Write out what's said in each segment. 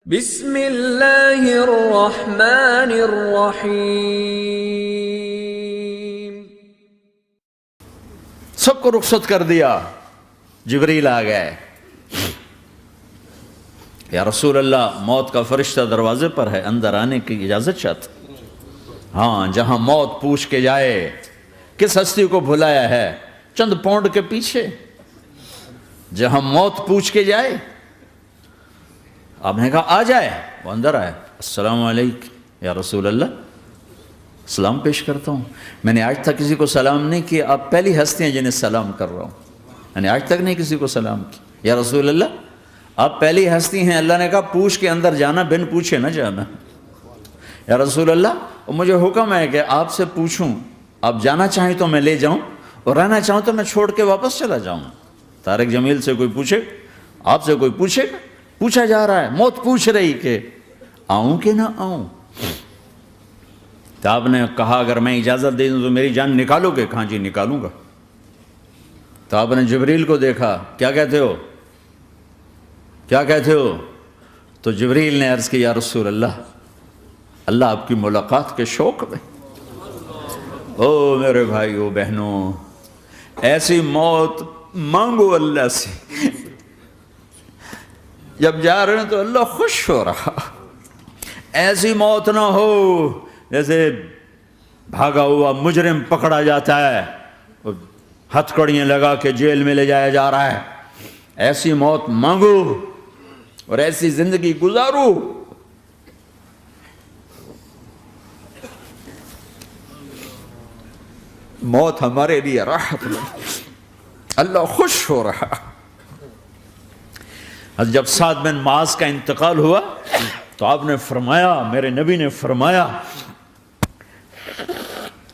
بسم اللہ الرحمن الرحیم۔ سب کو رخصت کر دیا، جبریل آ گئے۔ یا رسول اللہ، موت کا فرشتہ دروازے پر ہے، اندر آنے کی اجازت چاہتا۔ ہاں، جہاں موت پوچھ کے جائے کس ہستی کو بھلایا ہے، چند پونڈ کے پیچھے جہاں موت پوچھ کے جائے، آپ نے کہا آ جائے، وہ اندر آئے۔ السلام علیکم یا رسول اللہ، سلام پیش کرتا ہوں۔ میں نے آج تک کسی کو سلام نہیں کیا، آپ پہلی ہستی ہیں جنہیں سلام کر رہا ہوں۔ میں نے آج تک نہیں کسی کو سلام کیا۔ یا رسول اللہ، آپ پہلی ہستی ہیں، اللہ نے کہا پوچھ کے اندر جانا، بن پوچھے نہ جانا۔ یا رسول اللہ، مجھے حکم ہے کہ آپ سے پوچھوں، آپ جانا چاہیں تو میں لے جاؤں، اور رہنا چاہوں تو میں چھوڑ کے واپس چلا جاؤں۔ طارق جمیل سے کوئی پوچھے، آپ سے کوئی پوچھے، پوچھا جا رہا ہے، موت پوچھ رہی کہ آؤں کہ نہ آؤں۔ تو آپ نے کہا اگر میں اجازت دے دوں تو میری جان نکالو گے؟ کہاں جی نکالوں گا۔ تو آپ نے جبریل کو دیکھا، کیا کہتے ہو، کیا کہتے ہو؟ تو جبریل نے عرض کی، یا رسول اللہ، اللہ آپ کی ملاقات کے شوق میں۔ او میرے بھائیو بہنوں، ایسی موت مانگو اللہ سے، جب جا رہے ہیں تو اللہ خوش ہو رہا۔ ایسی موت نہ ہو جیسے بھاگا ہوا مجرم پکڑا جاتا ہے، ہتھکڑیاں لگا کے جیل میں لے جایا جا رہا ہے۔ ایسی موت مانگو اور ایسی زندگی گزارو۔ موت ہمارے لیے راحت ہے، اللہ خوش ہو رہا۔ جب سعد بن معاذ کا انتقال ہوا تو آپ نے فرمایا، میرے نبی نے فرمایا،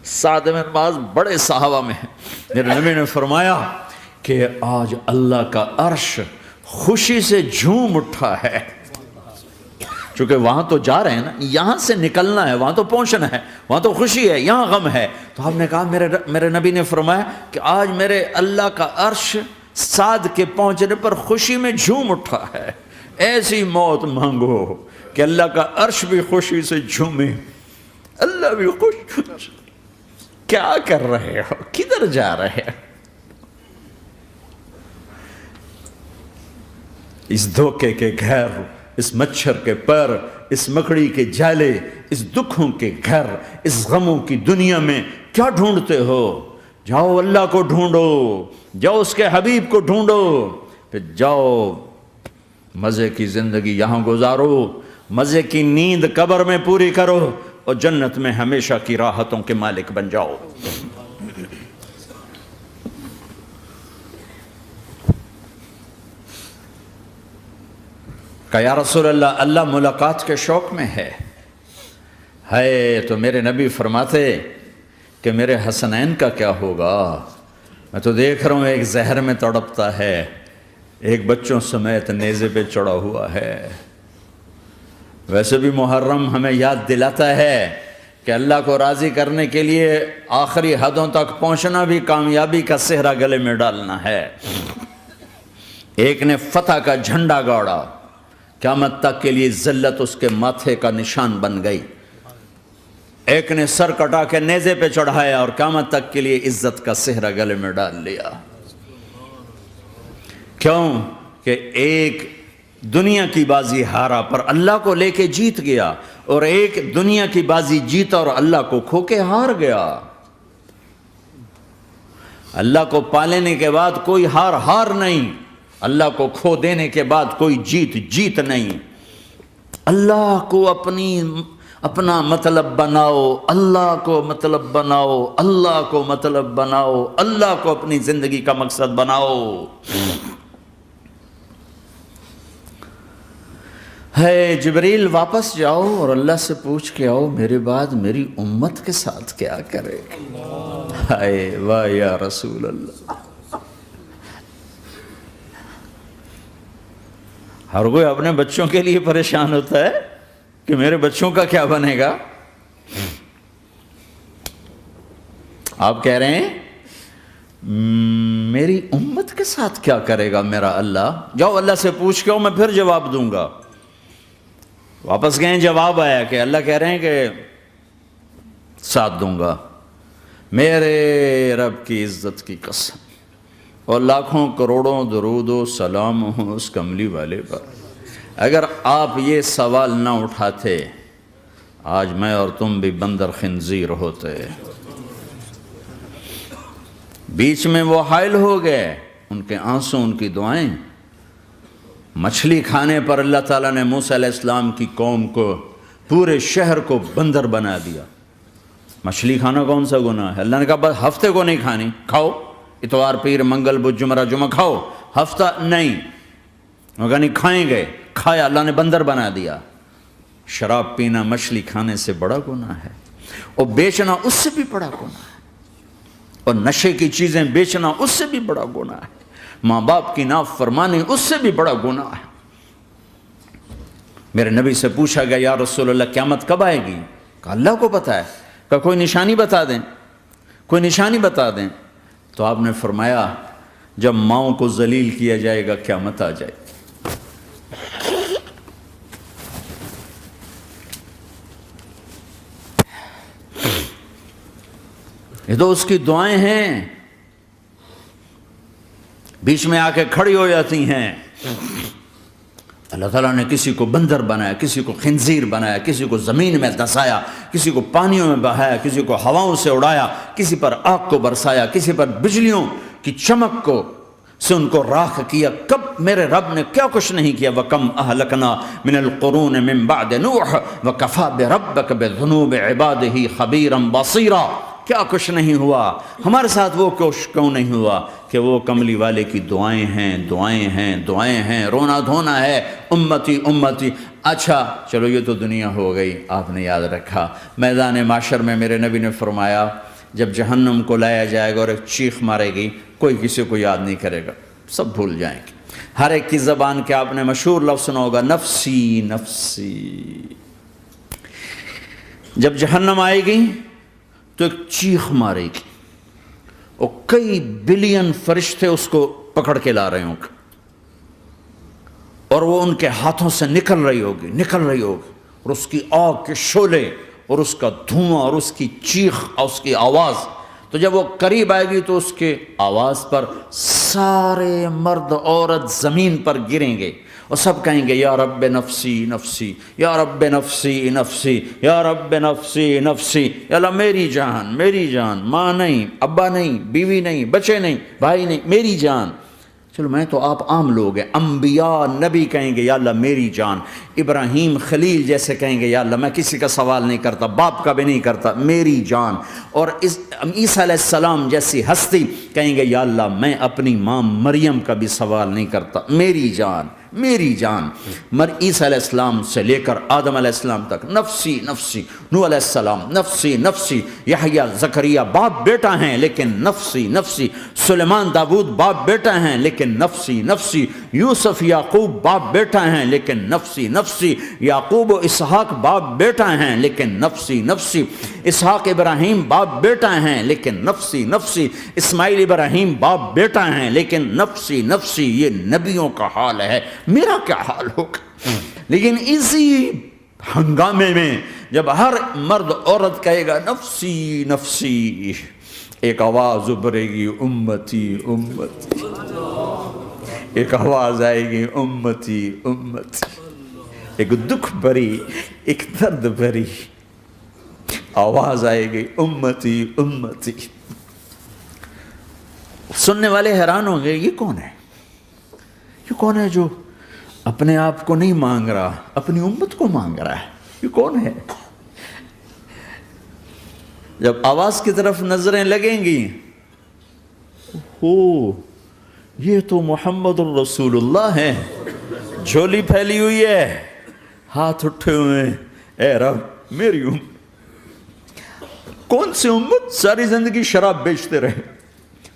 سعد بن معاذ بڑے صحابہ میں ہیں، میرے نبی نے فرمایا کہ آج اللہ کا عرش خوشی سے جھوم اٹھا ہے۔ چونکہ وہاں تو جا رہے ہیں نا، یہاں سے نکلنا ہے، وہاں تو پہنچنا ہے، وہاں تو خوشی ہے، یہاں غم ہے۔ تو آپ نے کہا، میرے نبی نے فرمایا کہ آج میرے اللہ کا عرش سعد کے پہنچنے پر خوشی میں جھوم اٹھا ہے۔ ایسی موت مانگو کہ اللہ کا عرش بھی خوشی سے جھومے، اللہ بھی خوش۔ کیا کر رہے ہو، کدھر جا رہے ہو؟ اس دھوکے کے گھر، اس مچھر کے پر، اس مکڑی کے جالے، اس دکھوں کے گھر، اس غموں کی دنیا میں کیا ڈھونڈتے ہو؟ جاؤ اللہ کو ڈھونڈو، جاؤ اس کے حبیب کو ڈھونڈو، پھر جاؤ مزے کی زندگی یہاں گزارو، مزے کی نیند قبر میں پوری کرو، اور جنت میں ہمیشہ کی راحتوں کے مالک بن جاؤ۔ کہ یا رسول اللہ، اللہ ملاقات کے شوق میں ہے۔ تو میرے نبی فرماتے کہ میرے حسنین کا کیا ہوگا؟ میں تو دیکھ رہا ہوں ایک زہر میں تڑپتا ہے، ایک بچوں سمیت نیزے پہ چڑھا ہوا ہے۔ ویسے بھی محرم ہمیں یاد دلاتا ہے کہ اللہ کو راضی کرنے کے لیے آخری حدوں تک پہنچنا بھی کامیابی کا صحرا گلے میں ڈالنا ہے۔ ایک نے فتح کا جھنڈا گاڑا، قیامت تک کے لیے ذلت اس کے ماتھے کا نشان بن گئی۔ ایک نے سر کٹا کے نیزے پہ چڑھایا اور قیامت تک کے لیے عزت کا صحرا گلے میں ڈال لیا۔ کیوں کہ ایک دنیا کی بازی ہارا پر اللہ کو لے کے جیت گیا، اور ایک دنیا کی بازی جیتا اور اللہ کو کھو کے ہار گیا۔ اللہ کو پالینے کے بعد کوئی ہار نہیں، اللہ کو کھو دینے کے بعد کوئی جیت نہیں۔ اللہ کو اپنا مطلب بناؤ، اللہ کو مطلب بناؤ، اللہ کو مطلب بناؤ، اللہ کو اپنی زندگی کا مقصد بناؤ۔ جبریل واپس جاؤ اور اللہ سے پوچھ کے آؤ، میرے بعد میری امت کے ساتھ کیا کرے گا؟ واہ یا رسول اللہ۔ ہر کوئی اپنے بچوں کے لیے پریشان ہوتا ہے کہ میرے بچوں کا کیا بنے گا۔ آپ کہہ رہے ہیں میری امت کے ساتھ کیا کرے گا میرا اللہ؟ جاؤ اللہ سے پوچھ کے آؤ، میں پھر جواب دوں گا۔ واپس گئے, جواب آیا کہ اللہ کہہ رہے ہیں کہ ساتھ دوں گا. میرے رب کی عزت کی قسم, اور لاکھوں کروڑوں درود و سلام ہوں اس کملی والے پر, اگر آپ یہ سوال نہ اٹھاتے آج میں اور تم بھی بندر خنزیر ہوتے. بیچ میں وہ حائل ہو گئے, ان کے آنسو, ان کی دعائیں. مچھلی کھانے پر اللہ تعالیٰ نے موسیٰ علیہ السلام کی قوم کو, پورے شہر کو بندر بنا دیا. مچھلی کھانا کون سا گناہ ہے؟ اللہ نے کہا بس ہفتے کو نہیں کھانی, کھاؤ اتوار پیر منگل بدھ جمعہ جمعہ کھاؤ, ہفتہ نہیں. وہ کہا نہیں کھائیں گے, کھایا, اللہ نے بندر بنا دیا. شراب پینا مچھلی کھانے سے بڑا گناہ ہے, اور بیچنا اس سے بھی بڑا گناہ ہے, اور نشے کی چیزیں بیچنا اس سے بھی بڑا گناہ ہے, ماں باپ کی نافرمانی اس سے بھی بڑا گناہ ہے. میرے نبی سے پوچھا گیا یا رسول اللہ قیامت کب آئے گی؟ کہا اللہ کو پتہ ہے. کہا کوئی نشانی بتا دیں, کوئی نشانی بتا دیں. تو آپ نے فرمایا جب ماؤں کو ذلیل کیا جائے گا قیامت آ جائے. یہ تو اس کی دعائیں ہیں, بیچ میں آ کے کھڑی ہو جاتی ہیں. اللہ تعالیٰ نے کسی کو بندر بنایا, کسی کو خنزیر بنایا, کسی کو زمین میں دھسایا, کسی کو پانیوں میں بہایا, کسی کو ہواؤں سے اڑایا, کسی پر آگ کو برسایا, کسی پر بجلیوں کی چمک کو سے ان کو راکھ کیا. کب میرے رب نے کیا کچھ نہیں کیا. وَكَمْ أَهْلَكْنَا مِنَ الْقُرُونِ مِنْ بَعْدِ نُوحٍ وَكَفَى بِرَبِّكَ بِذُنُوبِ عِبَادِهِ خَبِيرًا بَصِيرًا. کیا کچھ نہیں ہوا ہمارے ساتھ, وہ کچھ کیوں نہیں ہوا کہ وہ کملی والے کی دعائیں ہیں, دعائیں ہیں, دعائیں ہیں, رونا دھونا ہے, امتی امتی. اچھا چلو یہ تو دنیا ہو گئی, آپ نے یاد رکھا. میدان معاشر میں میرے نبی نے فرمایا جب جہنم کو لایا جائے گا اور ایک چیخ مارے گی, کوئی کسی کو یاد نہیں کرے گا, سب بھول جائیں گے. ہر ایک کی زبان کے آپ نے مشہور لفظ سنا ہوگا نفسی نفسی. جب جہنم آئے گی تو ایک چیخ مارے گی, اور کئی بلین فرشتے اس کو پکڑ کے لا رہے ہوں گے, اور وہ ان کے ہاتھوں سے نکل رہی ہوگی, اور اس کی آگ کے شعلے اور اس کا دھواں اور اس کی چیخ اور اس کی آواز. تو جب وہ قریب آئے گی تو اس کے آواز پر سارے مرد عورت زمین پر گریں گے, اور سب کہیں گے یا رب نفسی نفسی, یا رب نفسی نفسی, یا رب نفسی نفسی. یا اللہ میری جان, میری جان, ماں نہیں, ابا نہیں, بیوی نہیں, بچے نہیں, بھائی نہیں, میری جان. چلو میں تو آپ عام لوگ ہیں, انبیاء نبی کہیں گے یا اللہ میری جان. ابراہیم خلیل جیسے کہیں گے یا اللہ میں کسی کا سوال نہیں کرتا, باپ کا بھی نہیں کرتا, میری جان. اور عیسیٰ علیہ السلام جیسی ہستی کہیں گے یا اللہ میں اپنی ماں مریم کا بھی سوال نہیں کرتا, میری جان, میری جان. عیسیٰ علیہ السلام سے لے کر آدم علیہ السلام تک نفسی نفسی, نوح علیہ السلام نفسی نفسی, یحییٰ زکریا باپ بیٹا ہیں لیکن نفسی نفسی, سلیمان داؤد باپ بیٹا ہیں لیکن نفسی نفسی, یوسف یعقوب باپ بیٹا ہیں لیکن نفسی نفسی, یعقوب و اسحاق باپ بیٹا ہیں لیکن نفسی نفسی, اسحاق ابراہیم باپ بیٹا ہیں لیکن نفسی نفسی, اسماعیل ابراہیم باپ بیٹا ہیں لیکن نفسی نفسی. یہ نبیوں کا حال ہے, میرا کیا حال ہوگا. لیکن اسی ہنگامے میں جب ہر مرد عورت کہے گا نفسی نفسی, ایک آواز ابھرے گی امتی امتی, ایک آواز آئے گی امتی امتی, ایک دکھ بھری, ایک درد بھری آواز آئے گی امتی امتی. سننے والے حیران ہوں گے یہ کون ہے, یہ کون ہے جو اپنے آپ کو نہیں مانگ رہا, اپنی امت کو مانگ رہا ہے, یہ کون ہے. جب آواز کی طرف نظریں لگیں گی, ہو یہ تو محمد الرسول اللہ ہے, جھولی پھیلی ہوئی ہے, ہاتھ اٹھے ہوئے ہیں, اے رب میری امت. کون سی امت ساری زندگی شراب بیچتے رہے,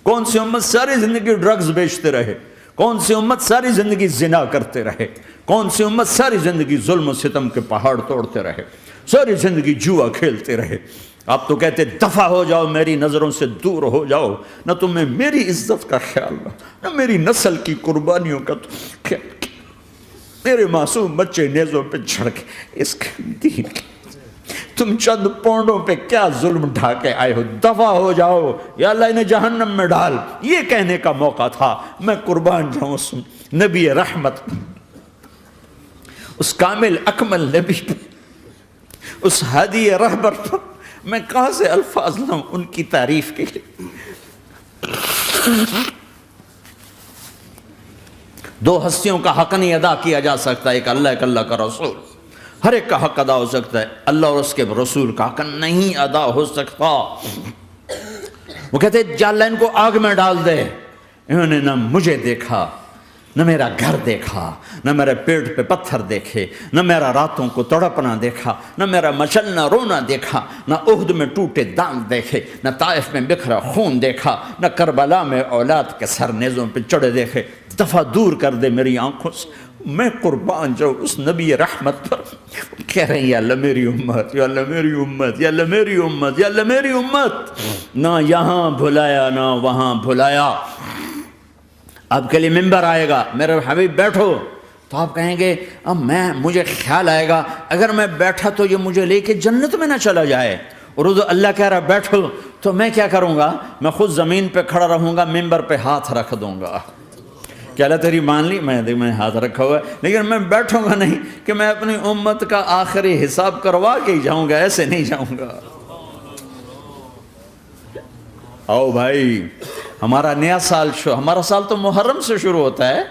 کون سی امت ساری زندگی ڈرگز بیچتے رہے, کون سی امت ساری زندگی زنا کرتے رہے, کون سی امت ساری زندگی ظلم و ستم کے پہاڑ توڑتے رہے, ساری زندگی جوا کھیلتے رہے. آپ تو کہتے دفع ہو جاؤ, میری نظروں سے دور ہو جاؤ, نہ تمہیں میری عزت کا خیال نہ میری نسل کی قربانیوں کا خیال. میرے معصوم بچے نیزوں پہ چڑھ کے اس کے دین تم چند پونڈوں پہ کیا ظلم ڈھا کے آئے ہو، دفع ہو جاؤ یا اللہ انہیں جہنم میں ڈال، یہ کہنے کا موقع تھا۔ میں قربان جاؤں اس نبی رحمت، اس کامل اکمل نبی پر، اس ہادی رہبر پر میں کہاں سے الفاظ لوں ان کی تعریف کے لیے۔ دو ہستیوں کا حق نہیں ادا کیا جا سکتا، ایک اللہ، ایک اللہ کا رسول۔ ہر ایک کا حق ادا ہو سکتا ہے، اللہ اور اس کے رسول کا حق نہیں ادا ہو سکتا۔ وہ کہتے ہیں یا اللہ ان کو آگ میں ڈال دے، انہوں نے نہ مجھے دیکھا، نہ میرا گھر دیکھا، نہ میرے پیٹ پہ پتھر دیکھے، نہ میرا راتوں کو تڑپنا دیکھا، نہ میرا مچلنا رونا دیکھا، نہ احد میں ٹوٹے دانت دیکھے، نہ طائف میں بکھرا خون دیکھا، نہ کربلا میں اولاد کے سر نیزوں پہ چڑھے دیکھے۔ دفعہ دور کر دے میری آنکھوں سے، میں قربان جاؤں اس نبی رحمت پر۔ کہہ رہے ہیں یا اللہ میری امت، یا اللہ میری امت، یا اللہ میری امت، یا اللہ میری امت، نہ یہاں بھلایا نہ وہاں بھلایا۔ آپ کے لیے ممبر آئے گا، میرے حبیب بیٹھو، تو آپ کہیں گے اب مجھے خیال آئے گا اگر میں بیٹھا تو یہ مجھے لے کے جنت میں نہ چلا جائے، اور اللہ کہہ رہا بیٹھو تو میں کیا کروں گا؟ میں خود زمین پہ کھڑا رہوں گا، ممبر پہ ہاتھ رکھ دوں گا۔ کہ اللہ تیری مان لی، میں ہاتھ رکھا ہوا ہے، لیکن میں بیٹھوں گا نہیں کہ میں اپنی امت کا آخری حساب کروا کے ہی جاؤں گا، ایسے نہیں جاؤں گا۔ آؤ بھائی، ہمارا نیا سال ہمارا سال تو محرم سے شروع ہوتا ہے،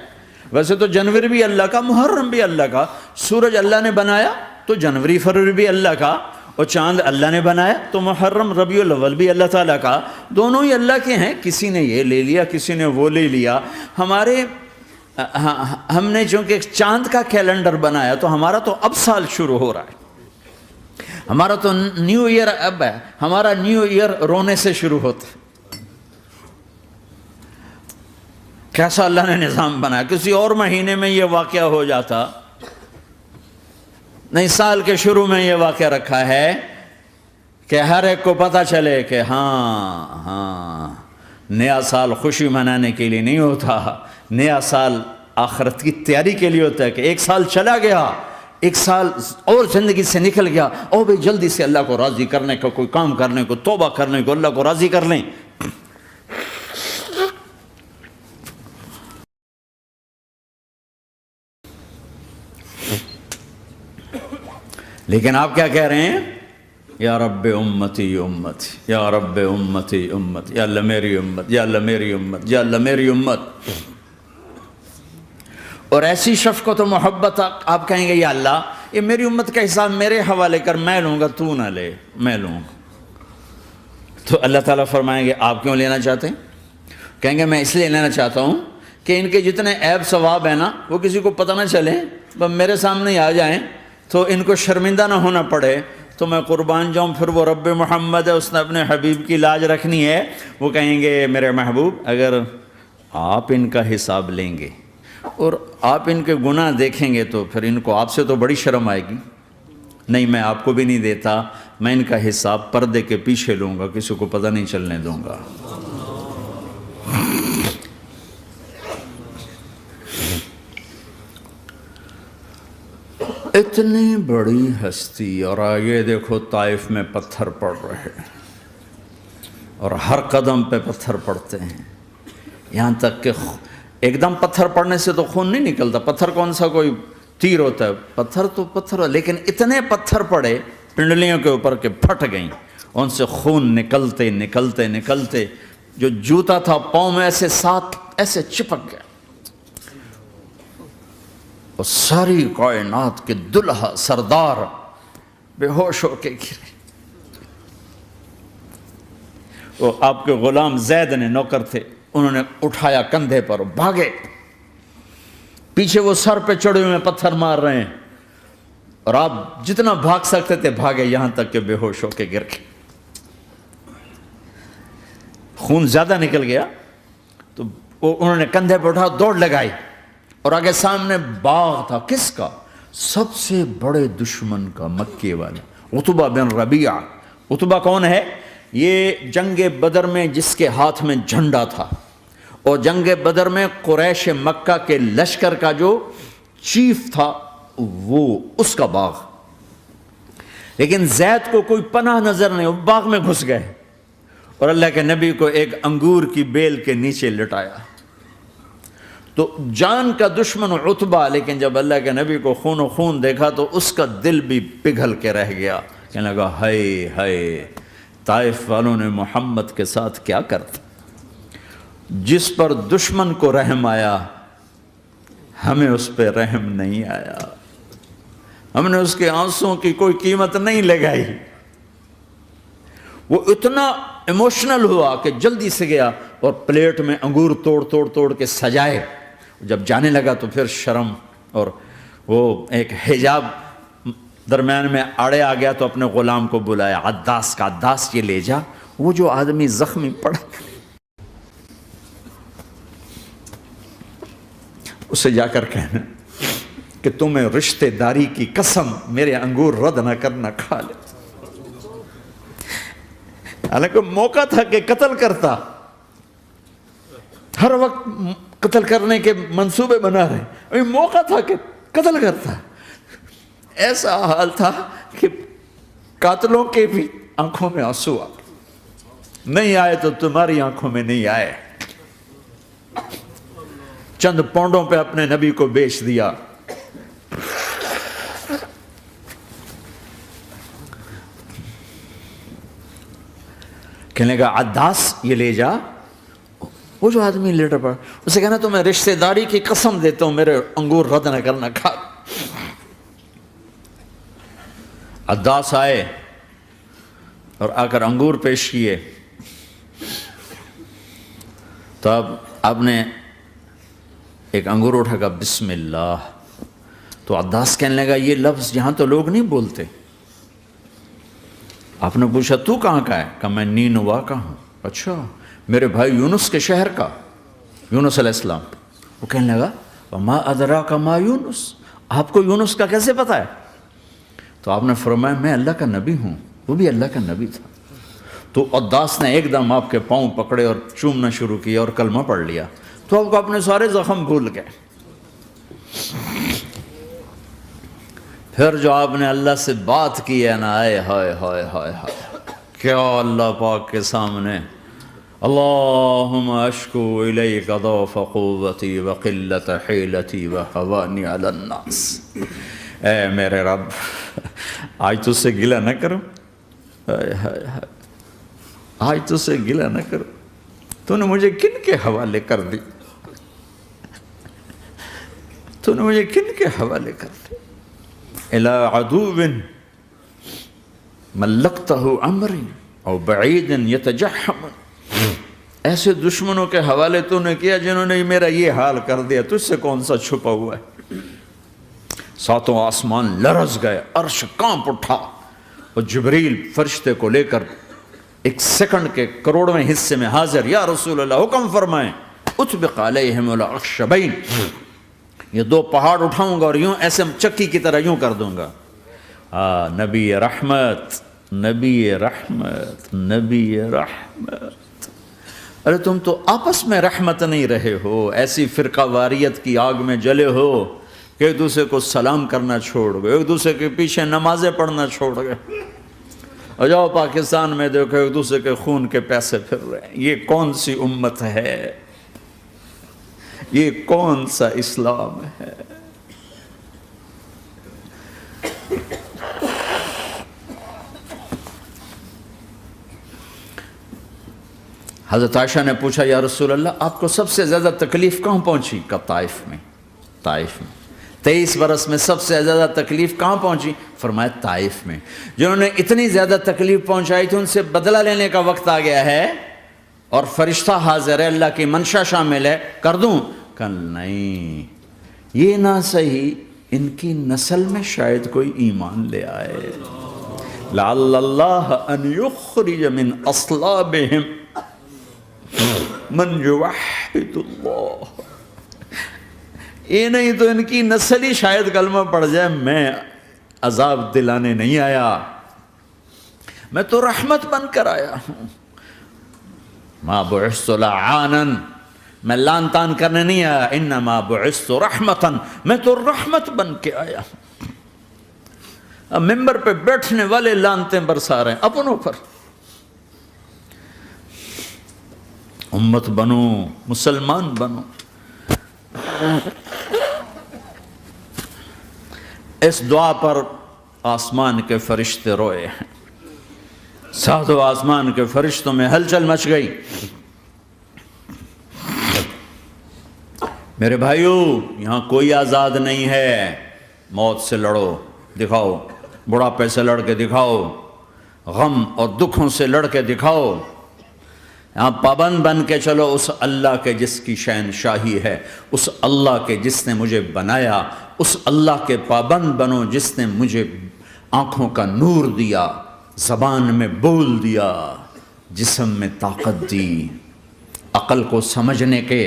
ویسے تو جنوری بھی اللہ کا، محرم بھی اللہ کا، سورج اللہ نے بنایا تو جنوری فروری بھی اللہ کا، اور چاند اللہ نے بنایا تو محرم ربیع الاول بھی اللہ تعالیٰ کا، دونوں ہی اللہ کے ہیں۔ کسی نے یہ لے لیا، کسی نے وہ لے لیا۔ ہم نے چونکہ چاند کا کیلنڈر بنایا تو ہمارا تو اب سال شروع ہو رہا ہے، ہمارا تو نیو ایئر اب ہے، ہمارا نیو ایئر رونے سے شروع ہوتا ہے۔ کیسا اللہ نے نظام بنایا، کسی اور مہینے میں یہ واقعہ ہو جاتا، نہیں سال کے شروع میں یہ واقعہ رکھا ہے کہ ہر ایک کو پتہ چلے کہ ہاں نیا سال خوشی منانے کے لیے نہیں ہوتا، نیا سال آخرت کی تیاری کے لیے ہوتا ہے۔ کہ ایک سال چلا گیا، ایک سال اور زندگی سے نکل گیا، او بھئی جلدی سے اللہ کو راضی کرنے کا کوئی کام کرنے کو، توبہ کرنے کو، اللہ کو راضی کر لیں۔ لیکن آپ کیا کہہ رہے ہیں؟ یا رب امتی امت، یا رب امتی امت، یا اللہ میری امت، یا اللہ میری امت، یا اللہ میری امت۔ اور ایسی شفقت و محبت آپ کہیں گے یا اللہ یہ میری امت کا حساب میرے حوالے کر، میں لوں گا، تو نہ لے، میں لوں گا۔ تو اللہ تعالیٰ فرمائیں گے آپ کیوں لینا چاہتے ہیں؟ کہیں گے میں اس لیے لینا چاہتا ہوں کہ ان کے جتنے عیب ثواب ہیں نا وہ کسی کو پتہ نہ چلے، بس میرے سامنے ہی آ جائیں تو ان کو شرمندہ نہ ہونا پڑے، تو میں قربان جاؤں۔ پھر وہ رب محمد ہے، اس نے اپنے حبیب کی لاج رکھنی ہے، وہ کہیں گے میرے محبوب اگر آپ ان کا حساب لیں گے اور آپ ان کے گناہ دیکھیں گے تو پھر ان کو آپ سے تو بڑی شرم آئے گی۔ نہیں میں آپ کو بھی نہیں دیتا، میں ان کا حساب پردے کے پیچھے لوں گا، کسی کو پتہ نہیں چلنے دوں گا۔ اتنی بڑی ہستی، اور آگے دیکھو طائف میں پتھر پڑ رہے ہیں، اور ہر قدم پہ پتھر پڑتے ہیں، یہاں تک کہ ایک دم پتھر پڑنے سے تو خون نہیں نکلتا، پتھر کون سا کوئی تیر ہوتا ہے، پتھر تو پتھر، لیکن اتنے پتھر پڑے پنڈلیوں کے اوپر کہ پھٹ گئیں، ان سے خون نکلتے نکلتے نکلتے جو جوتا تھا پاؤں میں ایسے ساتھ ایسے چپک گیا، اور ساری کائنات کے دلہا سردار بے ہوش ہو کے گرے۔ وہ آپ کے غلام زید نے نوکر تھے، انہوں نے اٹھایا کندھے پر، بھاگے، پیچھے وہ سر پہ چڑھے ہوئے پتھر مار رہے ہیں، اور آپ جتنا بھاگ سکتے تھے بھاگے، یہاں تک کہ بے ہوش ہو کے گر گئے۔ خون زیادہ نکل گیا تو انہوں نے کندھے پہ اٹھا دوڑ لگائی، اور آگے سامنے باغ تھا، کس کا؟ سب سے بڑے دشمن کا، مکے والے عتبہ بن ربیعہ۔ عتبہ کون ہے؟ یہ جنگ بدر میں جس کے ہاتھ میں جھنڈا تھا، اور جنگ بدر میں قریش مکہ کے لشکر کا جو چیف تھا وہ اس کا باغ، لیکن زید کو کوئی پناہ نظر نہیں، وہ باغ میں گھس گئے اور اللہ کے نبی کو ایک انگور کی بیل کے نیچے لٹایا۔ تو جان کا دشمن عتبہ، لیکن جب اللہ کے نبی کو خون و خون دیکھا تو اس کا دل بھی پگھل کے رہ گیا، کہنے لگا ہائے ہائے، طائف والوں نے محمد کے ساتھ کیا کرتا، جس پر دشمن کو رحم آیا ہمیں اس پہ رحم نہیں آیا، ہم نے اس کے آنسوں کی کوئی قیمت نہیں لگائی۔ وہ اتنا ایموشنل ہوا کہ جلدی سے گیا اور پلیٹ میں انگور توڑ کے سجائے، جب جانے لگا تو پھر شرم اور وہ ایک حجاب درمیان میں آڑے آ گیا تو اپنے غلام کو بلایا، عداس کا، عداس یہ لے جا وہ جو آدمی زخمی پڑا، اسے جا کر کہنا کہ تمہیں رشتہ داری کی قسم میرے انگور رد نہ کرنا، کھا لے۔ حالانکہ موقع تھا کہ قتل کرتا، ہر وقت قتل کرنے کے منصوبے بنا رہے، ابھی موقع تھا کہ قتل کرتا۔ ایسا حال تھا کہ قاتلوں کے بھی آنکھوں میں آنسو آ نہیں آئے تو تمہاری آنکھوں میں نہیں آئے۔ چند پونڈوں پہ اپنے نبی کو بیچ دیا۔ کہنے لگا عداس یہ لے جا، وہ جو آدمی لیٹر پڑا، اسے کہنا تو میں رشتہ داری کی قسم دیتا ہوں میرے انگور رد نہ کرنا، کھا۔ عداس آئے اور آ کر انگور پیش کیے، تو اب آپ نے ایک انگور اٹھا کر بسم اللہ، تو عداس کہنے لگا یہ لفظ یہاں تو لوگ نہیں بولتے۔ آپ نے پوچھا تو کہاں کا ہے؟ کہا میں نینوا کا ہوں۔ اچھا، میرے بھائی یونس کے شہر کا، یونس علیہ السلام۔ وہ کہنے لگا وما ادراک ما یونس، آپ کو یونس کا کیسے پتا ہے؟ تو آپ نے فرمایا میں اللہ کا نبی ہوں، وہ بھی اللہ کا نبی تھا۔ تو عداس نے ایک دم آپ کے پاؤں پکڑے اور چومنا شروع کیا اور کلمہ پڑھ لیا، تو آپ کو اپنے سارے زخم بھول گئے۔ پھر جو آپ نے اللہ سے بات کی ہے نا، آئے ہائے ہائے ہائے ہائے، کیا اللہ پاک کے سامنے اللہم اشکو الیک ضعف قوتی وقلت حیلتی وہوانی علی الناس، اے میرے رب آج تجھ سے گلہ نہ کرو، آج تجھ سے گلہ نہ کرو، تو نے مجھے کن کے حوالے کر دی، تو نے مجھے کن کے حوالے کر دی، الی عدو ملکتہ عمری او بعید یتجحم، ایسے دشمنوں کے حوالے تو نے کیا جنہوں نے میرا یہ حال کر دیا، تجھ سے کون سا چھپا ہوا ہے۔ ساتوں آسمان لرز گئے، عرش کانپ اٹھا، اور جبریل فرشتے کو لے کر ایک سیکنڈ کے کروڑویں حصے میں حاضر، یا رسول اللہ حکم فرمائیں اطبق علیہم الاخشبین، یہ دو پہاڑ اٹھاؤں گا اور یوں ایسے چکی کی طرح یوں کر دوں گا۔ نبی رحمت، نبی رحمت، نبی رحمت۔ ارے تم تو آپس میں رحمت نہیں رہے ہو، ایسی فرقہ واریت کی آگ میں جلے ہو کہ ایک دوسرے کو سلام کرنا چھوڑ گئے، ایک دوسرے کے پیچھے نمازیں پڑھنا چھوڑ گئے، اور جاؤ پاکستان میں دیکھو ایک دوسرے کے خون کے پیسے پھر رہے ہیں۔ یہ کون سی امت ہے؟ یہ کون سا اسلام ہے؟ حضرت عائشہ نے پوچھا یا رسول اللہ آپ کو سب سے زیادہ تکلیف کہاں پہنچی؟ کہا طائف میں، طائف میں۔ 23 برس میں سب سے زیادہ تکلیف کہاں پہنچی؟ فرمایا طائف میں۔ جنہوں نے اتنی زیادہ تکلیف پہنچائی تھی ان سے بدلہ لینے کا وقت آ گیا ہے، اور فرشتہ حاضر ہے، اللہ کی منشا شامل ہے، کر دوں؟ کہ نہیں، یہ نہ صحیح، ان کی نسل میں شاید کوئی ایمان لے آئے، لعل اللہ ان یخرج من اصلابہم من یوحد اللہ، یہ نہیں تو ان کی نسل ہی شاید کلمہ پڑھ جائے۔ میں عذاب دلانے نہیں آیا، میں تو رحمت بن کر آیا ہوں۔ ما بعثت لعانا، میں لان تان کرنے نہیں آیا، انما بعثت رحمتاً، میں تو رحمت بن کے آیا ہوں۔ اب ممبر پہ بیٹھنے والے لانتیں برسا رہے ہیں اپنوں پر۔ امت بنو، مسلمان بنو۔ اس دعا پر آسمان کے فرشتے روئے ہیں، ساتوں آسمان کے فرشتوں میں ہلچل مچ گئی۔ میرے بھائیو، یہاں کوئی آزاد نہیں ہے، موت سے لڑو، دکھاؤ، بڑھاپے سے لڑ کے دکھاؤ، غم اور دکھوں سے لڑ کے دکھاؤ، یہاں پابند بن کے چلو اس اللہ کے جس کی شہنشاہی ہے، اس اللہ کے جس نے مجھے بنایا، اس اللہ کے پابند بنو جس نے مجھے آنکھوں کا نور دیا، زبان میں بول دیا، جسم میں طاقت دی، عقل کو سمجھنے کے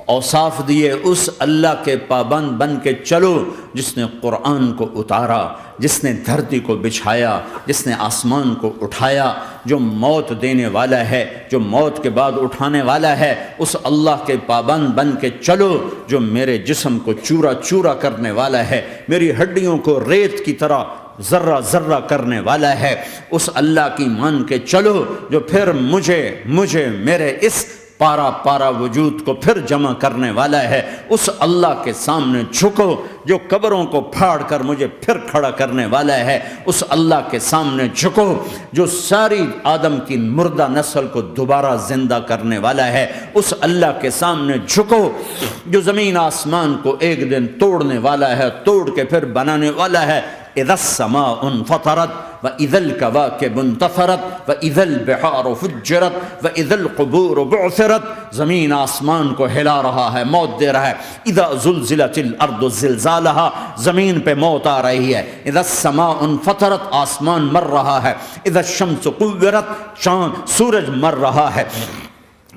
اوصاف دیے۔ اس اللہ کے پابند بن کے چلو جس نے قرآن کو اتارا، جس نے دھرتی کو بچھایا، جس نے آسمان کو اٹھایا، جو موت دینے والا ہے، جو موت کے بعد اٹھانے والا ہے، اس اللہ کے پابند بن کے چلو جو میرے جسم کو چورا چورا کرنے والا ہے، میری ہڈیوں کو ریت کی طرح ذرہ ذرہ کرنے والا ہے، اس اللہ کی مان کے چلو جو پھر مجھے میرے اس پارا پارا وجود کو پھر جمع کرنے والا ہے، اس اللہ کے سامنے جھکو جو قبروں کو پھاڑ کر مجھے پھر کھڑا کرنے والا ہے، اس اللہ کے سامنے جھکو جو ساری آدم کی مردہ نسل کو دوبارہ زندہ کرنے والا ہے، اس اللہ کے سامنے جھکو جو زمین آسمان کو ایک دن توڑنے والا ہے، توڑ کے پھر بنانے والا ہے۔ اذا السماء انفطرت واذا الكواكب انتثرت واذا البحار فجرت واذا القبور بعثرت، زمین آسمان کو ہلا رہا ہے، موت دے رہا ہے۔ اذا زلزلت الارض زلزالها، زمین پہ موت آ رہی ہے۔ اذا السماء انفطرت، آسمان مر رہا ہے۔ اذا الشمس قورت، چاند سورج مر رہا ہے۔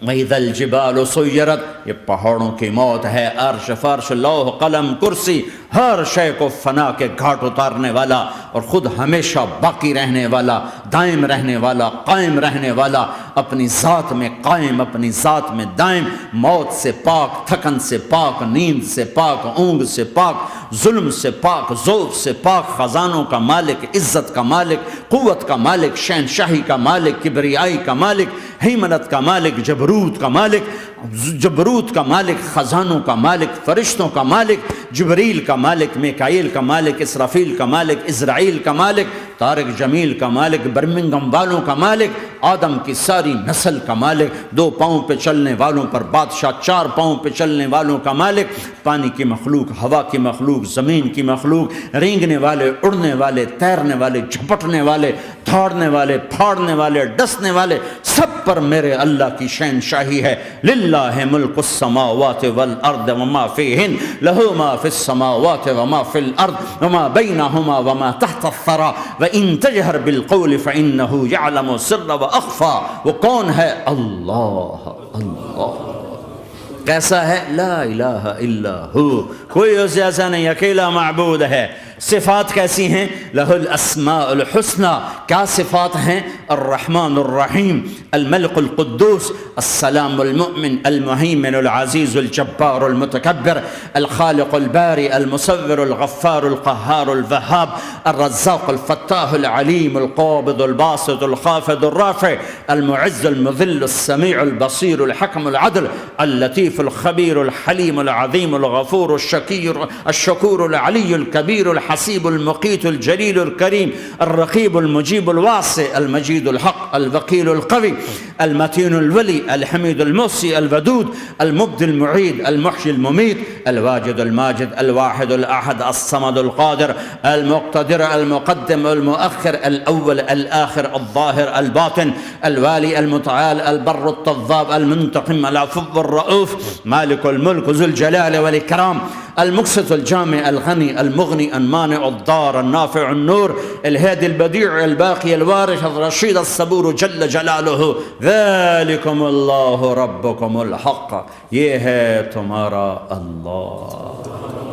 وَإِذَا الْجِبَالُ سُيِّرَتْ، یہ پہاڑوں کی موت ہے۔ عرش فرش لوح قلم کرسی، ہر شے کو فنا کے گھاٹ اتارنے والا اور خود ہمیشہ باقی رہنے والا، دائم رہنے والا، قائم رہنے والا، اپنی ذات میں قائم، اپنی ذات میں دائم، موت سے پاک، تھکن سے پاک، نیند سے پاک، اونگ سے پاک، ظلم سے پاک، ذوق سے پاک، خزانوں کا مالک، عزت کا مالک، قوت کا مالک، شہنشاہی کا مالک، کبریائی کا مالک، ہیمنت کا مالک، جبروت کا مالک، خزانوں کا مالک، فرشتوں کا مالک، جبریل کا مالک، میکائیل کا مالک، اسرافیل کا مالک، اسرائیل کا مالک، طارق جمیل کا مالک، برمنگم والوں کا مالک، آدم کی ساری نسل کا مالک، 2 پاؤں پہ چلنے والوں پر بادشاہ، 4 پاؤں پہ چلنے والوں کا مالک، پانی کی مخلوق، ہوا کی مخلوق، زمین کی مخلوق، رینگنے والے، اڑنے والے، تیرنے والے، جھپٹنے والے، دھاڑنے والے، پھاڑنے والے، ڈسنے والے، سب پر میرے اللہ کی شہنشاہی ہے۔ للہ ملک السماوات والارض وما فیہن، لہ ما فی السماوات وما فی الارض وما بینہما وما تحت الثری وان تجہر بالقول فانہ یعلم السر واخفی۔ وہ کون ہے؟ اللہ۔ اللہ کیسا ہے؟ لا الہ الا ہو، کوئی اس جیسا نہیں، اکیلا معبود ہے۔ صفات کیسی ہیں؟ لہ الاسماء الحسنى، کیا صفات ہیں؟ الرحمن الرحیم، الملک القدوس، السلام المؤمن، المہیمن العزیز الجبار المتکبر، الخالق الباری المصور الغفار القہار الوہاب، الرزاق الفتاح العلیم القابض الباسط الخافض الرافع، المعز المذل السمیع البصیر الحکم العدل، اللطیف الخبیر الحلیم العظیم الغفور الشکور العلی الکبیر الحسیب المقیت الجلیل الکریم، الرقیب المجیب الواسع، المجید الحق، الوکیل القوی، المتین الولی، الحمید المحصی، الودود، المبدی المعید، المحیی الممیت، الواجد الماجد، الواحد الاحد، الصمد القادر، المقتدر، المقدم، المؤخر، الاول، الاخر، الظاهر، الباطن، الوالي، المتعال، البر التضاب، المنتقم، العفو الرؤوف، مالك الملك، ذو الجلال والإكرام، المقسط الجامع، الغني، المغني، المانع، الضار، النافع، النور، الهادي، البديع، الباقي، الوارث، الرشيد، الصبور، جل جلاله، ذلكم الله ربكم الحق، یہ ہے تمہارا اللہ۔